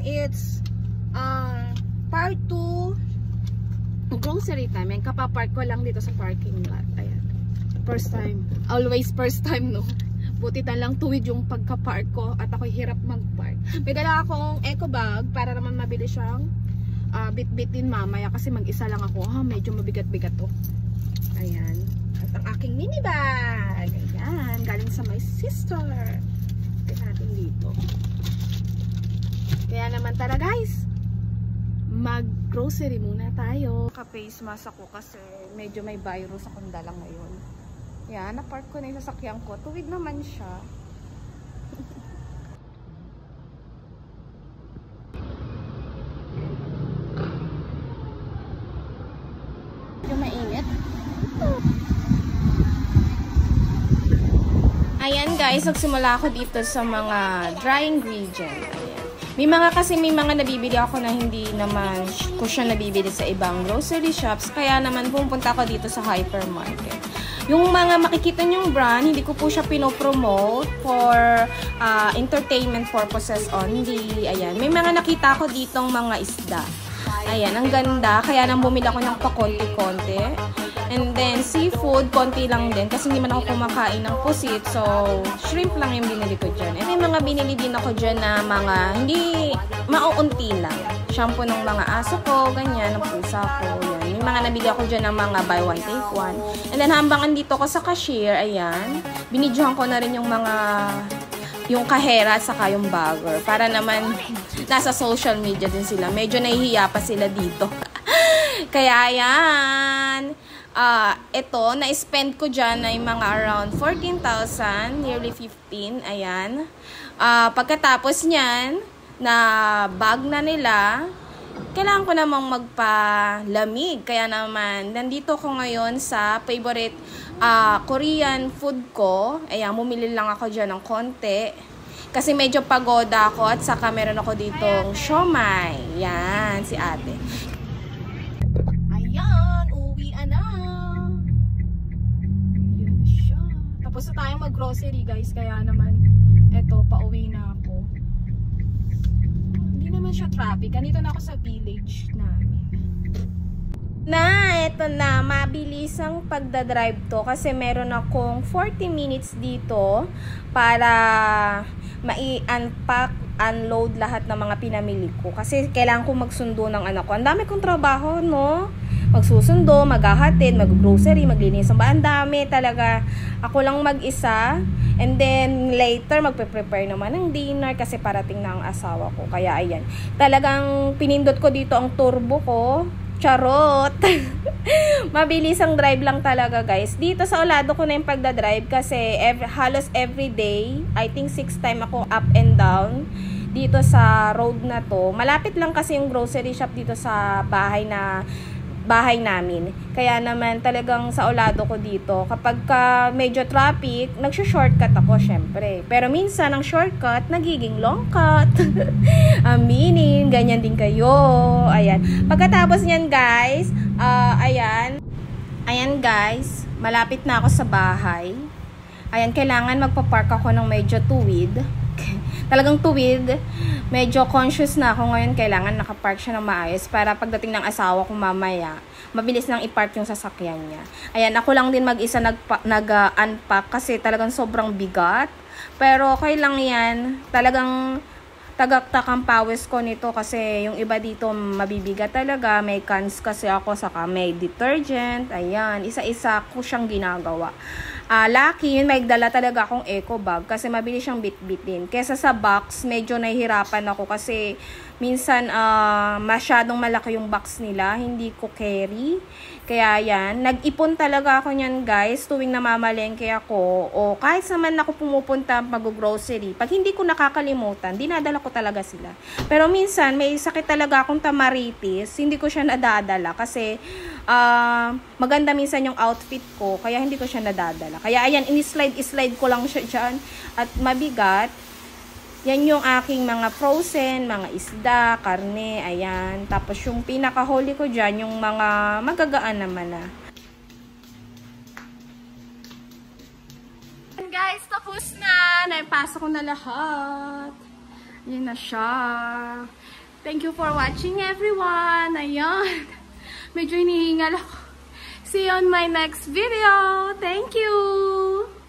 it's part 2 grocery time. Yan, kapapark ko lang dito sa parking lot. Ayan. First time. Always first time, no? Buti na lang tuwid yung pagka-park ko at ako'y hirap mag-park. May dala akong eco bag para naman mabilis siyang bit-bitin mamaya kasi mag-isa lang ako. Medyo mabigat-bigat to. Ayan. At ang aking mini bag. Ayan. Galing sa my sister. Tignan natin dito. Kaya naman tara guys. Mag-grocery muna tayo. Ka-face mask ako kasi medyo may virus akong dala ngayon. Yan, na-park ko na yung sasakyan ko. Tuwid naman siya. Medyo mainit. Ayan guys, nagsimula ako dito sa mga dry ingredients. May mga nabibili ako na hindi naman ko siya nabibili sa ibang grocery shops. Kaya naman pumunta ako dito sa hypermarket. Yung mga makikita nyong brand, hindi ko po siya pinopromote for entertainment purposes only. Ayan. May mga nakita ko ditong mga isda. Ayan, ang ganda. Kaya nang bumili ako ng pakonti-konti. And then, seafood, konti lang din. Kasi hindi man ako kumakain ng pusit. So, shrimp lang yung binili ko dyan. And may mga binili din ako dyan na mga hindi mauunti lang. Shampoo ng mga aso ko, ganyan, ng pusa ko. Yan. May mga nabili ako dyan ng mga buy one, take one. And then, habang andito ko sa cashier, ayan, binidyohan ko na rin yung mga yung kahera at saka yung bagger. Para naman, nasa social media din sila. Medyo nahihiya pa sila dito. Kaya, ayan. Ito, na-spend ko dyan ay mga around 14,000, nearly 15, ayan. Pagkatapos nyan, na bag na nila, kailangan ko namang magpalamig. Kaya naman, nandito ko ngayon sa favorite Korean food ko. Ayan, bumili lang ako dyan ng konti. Kasi medyo pagoda ako at saka meron ako ditong siomai. Yan, si ate. Tapos na tayong mag-grocery guys, kaya naman eto, pauwi na ako. Hindi naman siya traffic. Ganito na ako sa village namin. Eto na, mabilis ang pagdadrive to kasi meron akong 40 minutes dito para mai-unpack, unload lahat ng mga pinamili ko. Kasi kailangan ko magsundo ng anak ko. Ang dami kong trabaho, no? Magsusundo, maghahatid, mag-grocery, maglinis ng ba. Ang dami talaga. Ako lang mag-isa. And then, later, magpe-prepare naman ng dinner kasi parating na ang asawa ko. Kaya, ayan. Talagang pinindot ko dito ang turbo ko. Charot! Mabilis ang drive lang talaga, guys. Dito sa Olado ko na yung pagdadrive kasi halos every day, I think 6 times ako up and down dito sa road na to. Malapit lang kasi yung grocery shop dito sa bahay namin. Kaya naman talagang sa Olado ko dito, kapag medyo traffic, nagsho-shortcut ako syempre. Pero minsan ang shortcut nagiging long cut. Aminin, ganyan din kayo. Ayan. Pagkatapos niyan, guys, ayan guys, malapit na ako sa bahay. Ayan, kailangan magpa-park ako ng medyo tuwid. Talagang tuwid. Medyo conscious na ako ngayon. Kailangan nakapark siya ng maayos para pagdating ng asawa ko mamaya, mabilis nang ipark yung sasakyan niya. Ayan, ako lang din mag-isa nag-unpack kasi talagang sobrang bigat. Pero okay lang yan. Talagang tagaktak ang pawis ko nito kasi yung iba dito mabibigat talaga. May cans kasi ako, saka may detergent. Ayan, isa-isa ko siyang ginagawa. Lucky yun, may dala talaga akong eco bag kasi mabilis siyang bit-bitin. Kesa sa box, medyo nahihirapan ako kasi minsan masyadong malaki yung box nila, hindi ko carry. Kaya yan, nag-ipon talaga ako niyan guys, tuwing namamalengke ako o kahit naman ako pumupunta mag-grocery. Pag hindi ko nakakalimutan, dinadala ko talaga sila. Pero minsan, may sakit talaga akong tamaritis, hindi ko siya nadadala kasi maganda minsan yung outfit ko, kaya hindi ko siya nadadala. Kaya ayan, ini-slide ko lang siya dyan at mabigat. Yan yung aking mga frozen, mga isda, karne, ayan. Tapos yung pinakahuli ko dyan, yung mga magagaan naman na. Guys, tapos na. Naipasok ko na lahat. Yan na siya. Thank you for watching, everyone. Ayun. Medyo hinihingal ako. See you on my next video. Thank you!